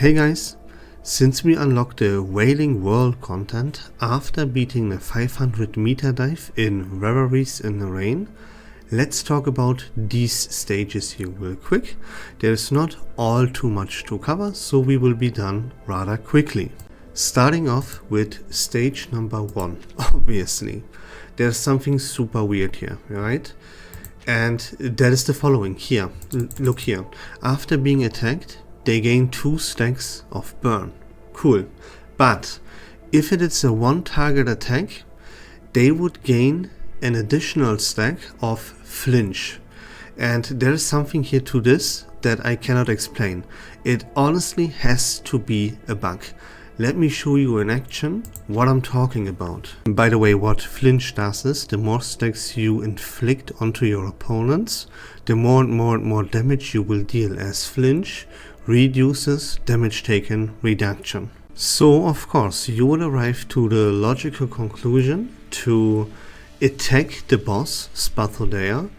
Hey guys, since we unlocked the Wailing Whirl content after beating the 500 meter dive in Reveries in the rain, let's talk about these stages here real quick. There's not all too much to cover, so we will be done rather quickly. Starting off with stage number 1, obviously. There's something super weird here, right? And that is the following here. Look here. After being attacked, they gain 2 stacks of burn. Cool. But if it is a one target attack, they would gain an additional stack of flinch. And there is something here to this that I cannot explain. It honestly has to be a bug. Let me show you in action what I'm talking about. By the way, what flinch does is the more stacks you inflict onto your opponents, the more and more damage you will deal, as flinch reduces damage taken reduction. So of course you will arrive to the logical conclusion to attack the boss Spathodea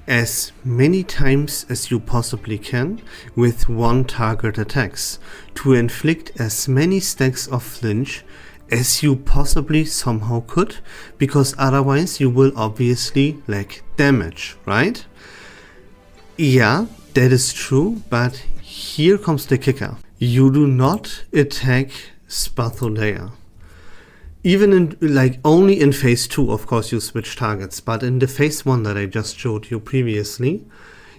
as many times as you possibly can with one target attacks, to inflict as many stacks of flinch as you possibly somehow could, because otherwise you will obviously lack damage, right? Yeah, that is true, but here comes the kicker. You do not attack Spathodea. Even in, only in phase 2, of course, you switch targets, but in the phase 1 that I just showed you previously,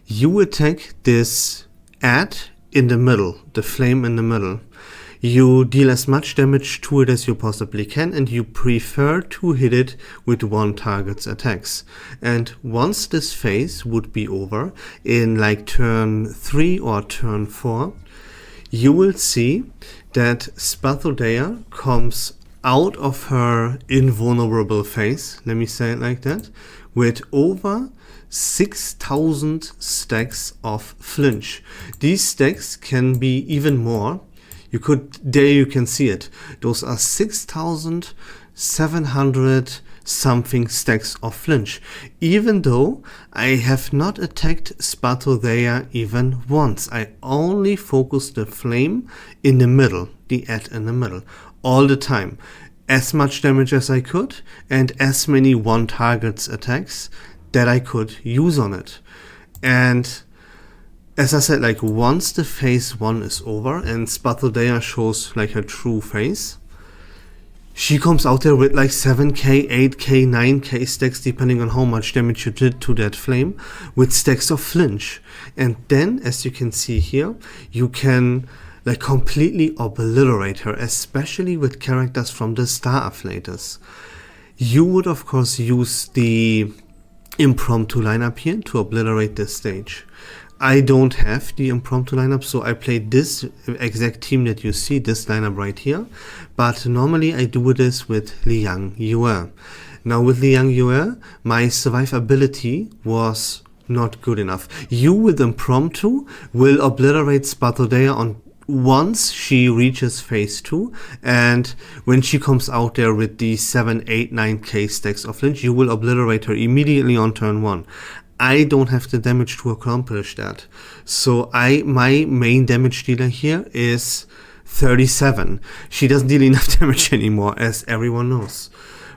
you attack this ad in the middle, the flame in the middle. You deal as much damage to it as you possibly can, and you prefer to hit it with one target's attacks. And once this phase would be over, in turn 3 or turn 4, you will see that Spathodea comes out of her invulnerable phase, let me say it like that, with over 6,000 stacks of flinch. These stacks can be even more. There you can see it. Those are 6,700 something stacks of flinch. Even though I have not attacked Spathodea even once. I only focused the flame in the middle, the ad in the middle, all the time. As much damage as I could and as many one target's attacks that I could use on it. And as I said, once the phase 1 is over and Spathodea shows her true face, she comes out there with 7k, 8k, 9k stacks, depending on how much damage you did to that flame, with stacks of flinch. And then, as you can see here, you can completely obliterate her, especially with characters from the Star Afflators. You would of course use the impromptu lineup here to obliterate this stage. I don't have the impromptu lineup, so I played this exact team that you see, this lineup right here. But normally I do this with Liang Yue. Now with Liang Yue, my survivability was not good enough. You with impromptu will obliterate Spathodea once she reaches phase 2, and when she comes out there with the 7, 8, 9k stacks of flinch, you will obliterate her immediately on turn 1. I don't have the damage to accomplish that. So my main damage dealer here is 37. She doesn't deal enough damage anymore, as everyone knows.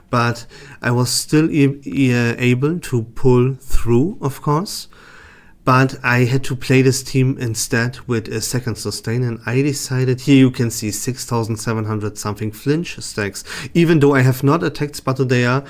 But I was still able to pull through, of course. But I had to play this team instead with a second sustain, and I decided, here you can see 6,700 something flinch stacks, even though I have not attacked Spathodea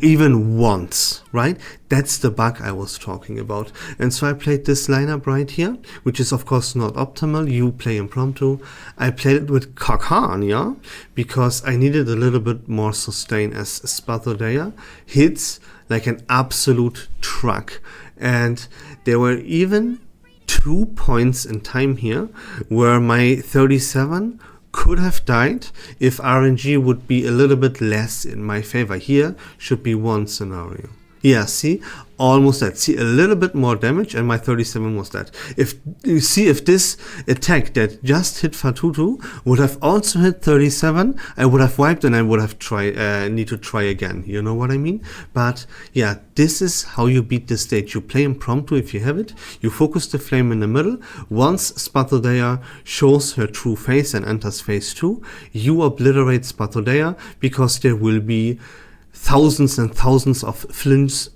even once, right? That's the bug I was talking about. And so I played this lineup right here, which is of course not optimal. You play impromptu. I played it with Kakan, yeah, because I needed a little bit more sustain, as Spathodea hits like an absolute truck. And there were even 2 points in time here where my 37 could have died if RNG would be a little bit less in my favor. Here should be one scenario. Yeah, see, almost that. See, a little bit more damage, and my 37 was that. If you see, if this attack that just hit Fatutu would have also hit 37, I would have wiped and I would have need to try again. You know what I mean? But yeah, this is how you beat the stage. You play impromptu if you have it. You focus the flame in the middle. Once Spathodea shows her true face and enters phase 2, you obliterate Spathodea because there will be thousands and thousands of Flinch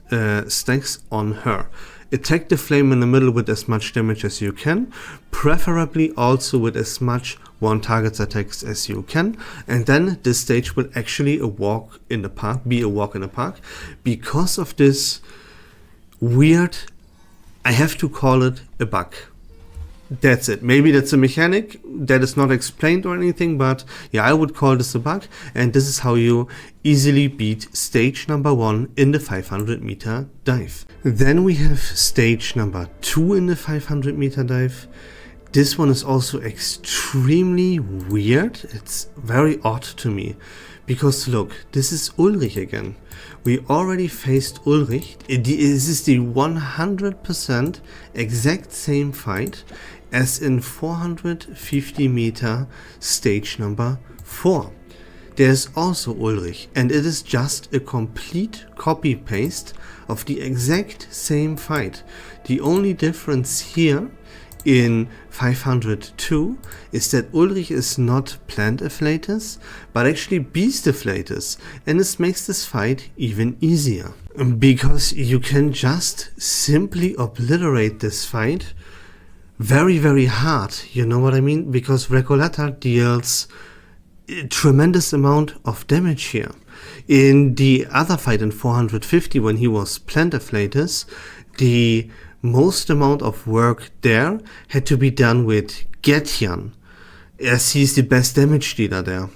stacks on her. Attack the flame in the middle with as much damage as you can, preferably also with as much one target's attacks as you can, and then this stage will actually be a walk in the park, because of this weird, I have to call it a bug. That's it. Maybe that's a mechanic that is not explained or anything, but yeah, I would call this a bug, and this is how you easily beat stage number 1 in the 500 meter dive. Then we have stage number 2 in the 500 meter dive. This one is also extremely weird. It's very odd to me, because look, this is Ulrich again. We already faced Ulrich. This is the 100% exact same fight as in 450 meter stage number 4. There's also Ulrich, and it is just a complete copy paste of the exact same fight. The only difference here in 502 is that Ulrich is not plant afflatus, but actually beast afflatus, and this makes this fight even easier, because you can just simply obliterate this fight very hard, you know what I mean? Because Recoleta deals a tremendous amount of damage here. In the other fight in 450, when he was plant afflatus, the most amount of work there had to be done with Getian, as he's the best damage dealer there.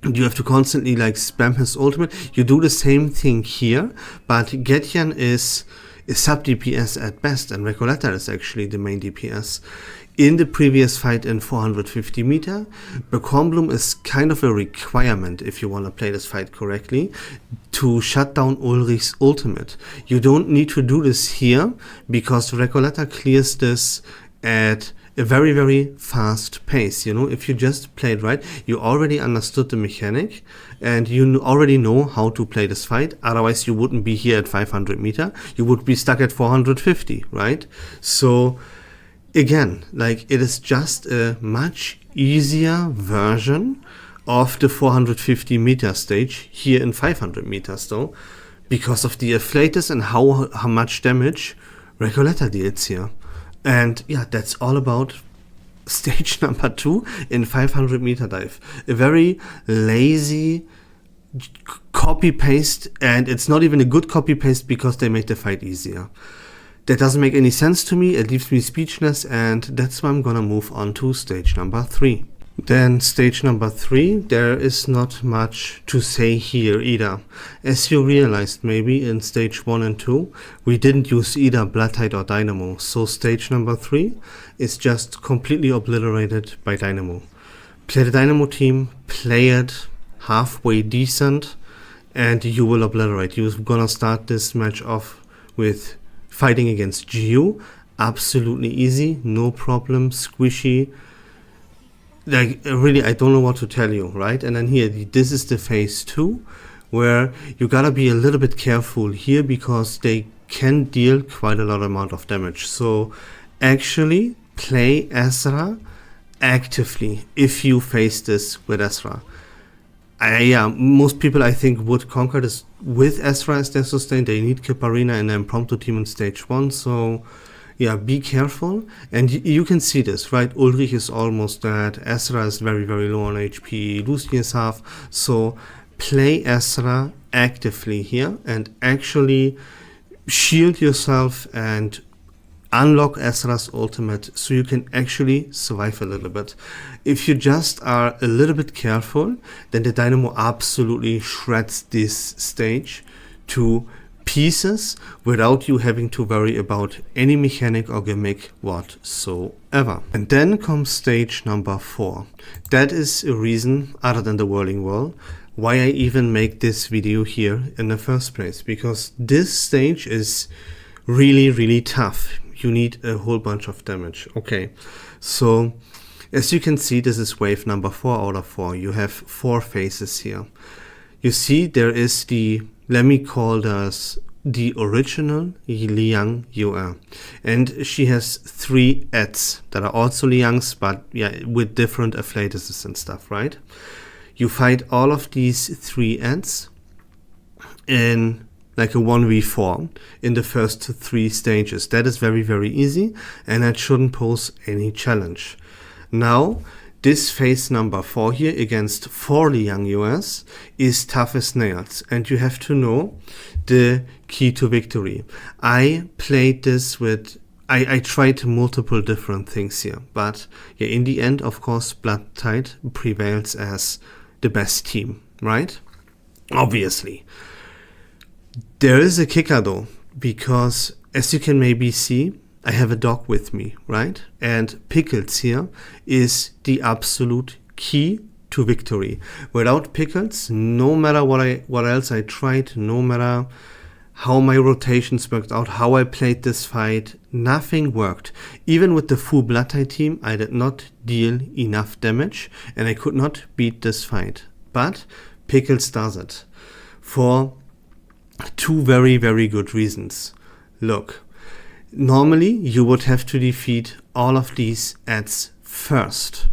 You have to constantly like spam his ultimate. You do the same thing here, but Getian is a sub DPS at best, and Recoleta is actually the main DPS. In the previous fight in 450 meter, Bekornblum is kind of a requirement if you want to play this fight correctly, to shut down Ulrich's ultimate. You don't need to do this here, because Recoleta clears this at a very fast pace. You know, if you just play it right, you already understood the mechanic and you already know how to play this fight. Otherwise you wouldn't be here at 500 meter, you would be stuck at 450, right? So again, like, it is just a much easier version of the 450 meter stage here in 500 meters though, because of the afflatus and how much damage Recoleta deals here. And yeah, that's all about stage number 2 in 500 meter dive. A very lazy copy paste, and it's not even a good copy paste because they made the fight easier. That doesn't make any sense to me, it leaves me speechless, and that's why I'm gonna move on to stage number 3. Then stage number 3, there is not much to say here either. As you realized maybe in stage 1 and 2, we didn't use either Blood Tide or Dynamo, so stage number 3 is just completely obliterated by Dynamo. Play the Dynamo team, play it halfway decent, and you will obliterate. You're gonna start this match off with fighting against Geo, absolutely easy, no problem, squishy. Like, really, I don't know what to tell you, right? And then here, this is the phase 2, where you gotta be a little bit careful here, because they can deal quite a lot amount of damage. So actually play Ezra actively if you face this with Ezra. Yeah, most people I think would conquer this with Ezra as their sustain. They need Kiparina and an impromptu team in stage 1, so yeah, be careful. And you can see this, right? Ulrich is almost dead, Ezra is very low on HP, Lucy is half, so play Ezra actively here and actually shield yourself and unlock Ezra's ultimate so you can actually survive a little bit. If you just are a little bit careful, then the Dynamo absolutely shreds this stage to pieces without you having to worry about any mechanic or gimmick whatsoever. And then comes stage number 4. That is a reason, other than the Whirling Whirl, why I even make this video here in the first place, because this stage is really tough. You need a whole bunch of damage. Okay, so as you can see, this is wave number 4 out of 4. You have 4 phases here. You see there is the, let me call this the original Liang Yu'er, and she has 3 ads that are also Liang's, but yeah, with different afflatuses and stuff, right? You fight all of these 3 ads in like a 1v4 in the first 3 stages. That is very easy, and that shouldn't pose any challenge. Now, this phase number 4 here against 4 Liang Yu'ers is tough as nails, and you have to know the key to victory. I played this with, I tried multiple different things here, but yeah, in the end, of course, Blood Tide prevails as the best team, right? Obviously. There is a kicker though, because as you can maybe see, I have a dog with me, right? And Pickles here is the absolute key to victory. Without Pickles, no matter what else I tried, no matter how my rotations worked out, how I played this fight, nothing worked. Even with the full Blood Tide team, I did not deal enough damage, and I could not beat this fight. But Pickles does it for 2 very good reasons. Look. Normally, you would have to defeat all of these ads first.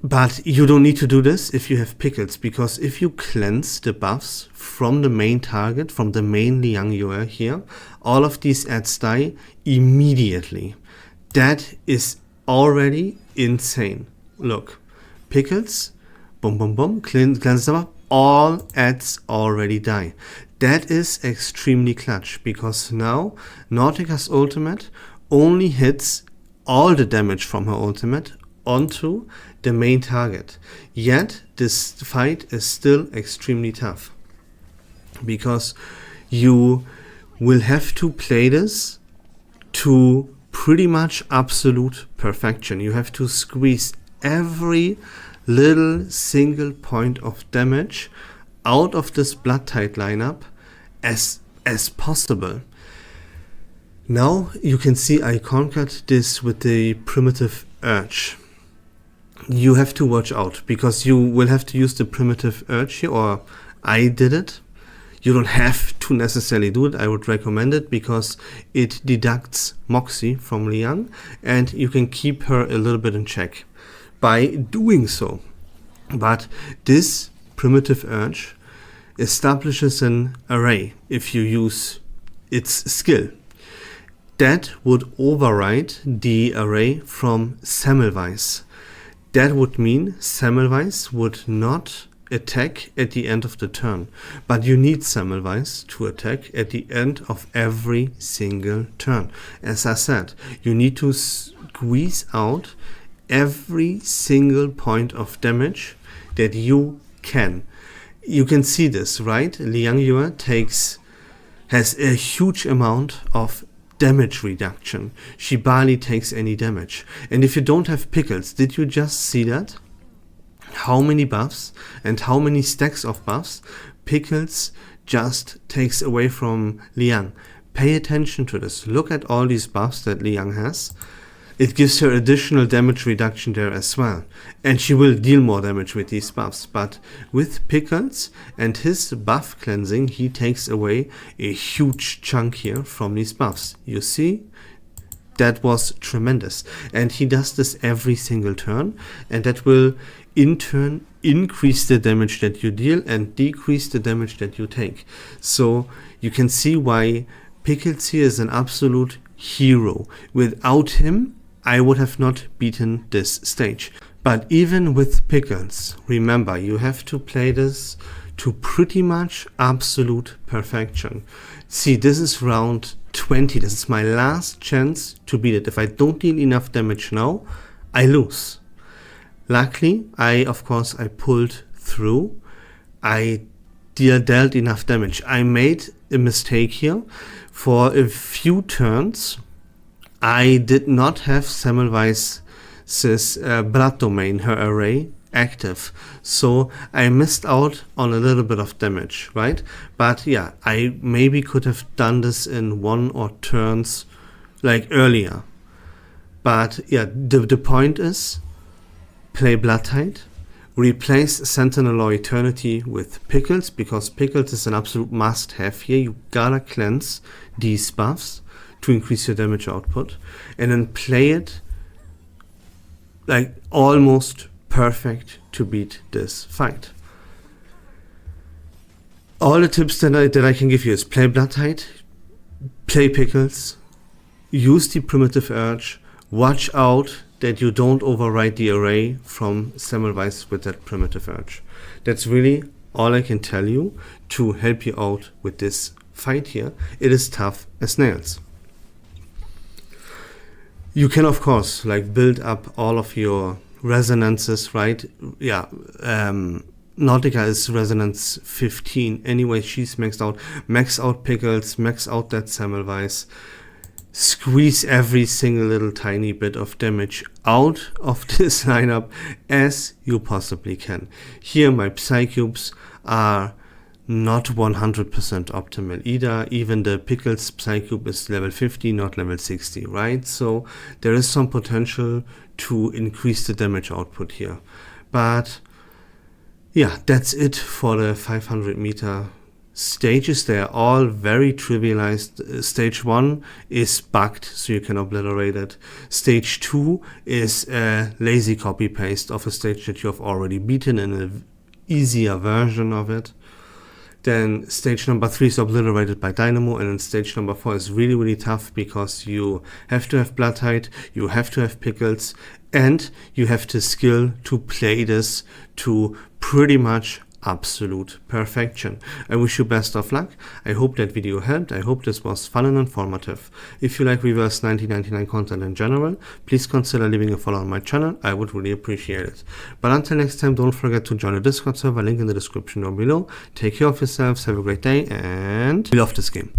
But you don't need to do this if you have Pickles, because if you cleanse the buffs from the main target, from the main Liang Yu'er here, all of these ads die immediately. That is already insane. Look, Pickles, boom, cleanse them up, all ads already die. That is extremely clutch, because now Nautica's ultimate only hits all the damage from her ultimate onto the main target. Yet this fight is still extremely tough, because you will have to play this to pretty much absolute perfection. You have to squeeze every little single point of damage out of this Blood Tide lineup as possible. Now you can see I conquered this with the primitive urge. You have to watch out, because you will have to use the primitive urge here, or I did it. You don't have to necessarily do it. I would recommend it because it deducts Moxie from Liang, and you can keep her a little bit in check by doing so. But this primitive urge establishes an array if you use its skill. That would override the array from Semmelweis. That would mean Semmelweis would not attack at the end of the turn, but you need Semmelweis to attack at the end of every single turn. As I said, you need to squeeze out every single point of damage that you can. You can see this, right? Liang Yu'er has a huge amount of damage reduction. She barely takes any damage. And if you don't have Pickles, did you just see that? How many buffs and how many stacks of buffs Pickles just takes away from Liang. Pay attention to this. Look at all these buffs that Liang has. It gives her additional damage reduction there as well. And she will deal more damage with these buffs. But with Pickles and his buff cleansing, he takes away a huge chunk here from these buffs. You see? That was tremendous. And he does this every single turn. And that will in turn increase the damage that you deal and decrease the damage that you take. So you can see why Pickles here is an absolute hero. Without him, I would have not beaten this stage. But even with Pickles, remember, you have to play this to pretty much absolute perfection. See, this is round 20. This is my last chance to beat it. If I don't deal enough damage now, I lose. Luckily, I pulled through. I dealt enough damage. I made a mistake here. For a few turns, I did not have Semmelweis's blood domain, her array, active, so I missed out on a little bit of damage, right? But yeah, I maybe could have done this in 1 or turns like earlier. But yeah, the point is, play Blood Tide, replace Sentinel or Eternity with Pickles, because Pickles is an absolute must-have here. You gotta cleanse these buffs to increase your damage output, and then play it like almost perfect to beat this fight. All the tips that I can give you is play Blood Tide, play Pickles, use the Primitive Urge, watch out that you don't override the array from Semmelweis with that Primitive Urge. That's really all I can tell you to help you out with this fight here. It is tough as nails. You can of course like build up all of your resonances, right? Yeah, Nautica is resonance 15 anyway, she's maxed out. Max out Pickles, max out that Semmelweis, squeeze every single little tiny bit of damage out of this lineup as you possibly can. Here my Psycubes are not 100% optimal either. Even the Pickles Psycube is level 50, not level 60, right? So there is some potential to increase the damage output here. But yeah, that's it for the 500 meter stages. They are all very trivialized. Stage 1 is bugged, so you can obliterate it. Stage 2 is a lazy copy paste of a stage that you have already beaten in an easier version of it. Then stage number 3 is obliterated by Dynamo, and then stage number 4 is really, really tough because you have to have Blood Tide, you have to have Pickles, and you have the skill to play this to pretty much absolute perfection. I wish you best of luck. I hope that video helped. I hope this was fun and informative. If you like Reverse1999 content in general, please consider leaving a follow on my channel. I would really appreciate it. But until next time, don't forget to join the Discord server, link in the description down below. Take care of yourselves, have a great day, and we love this game.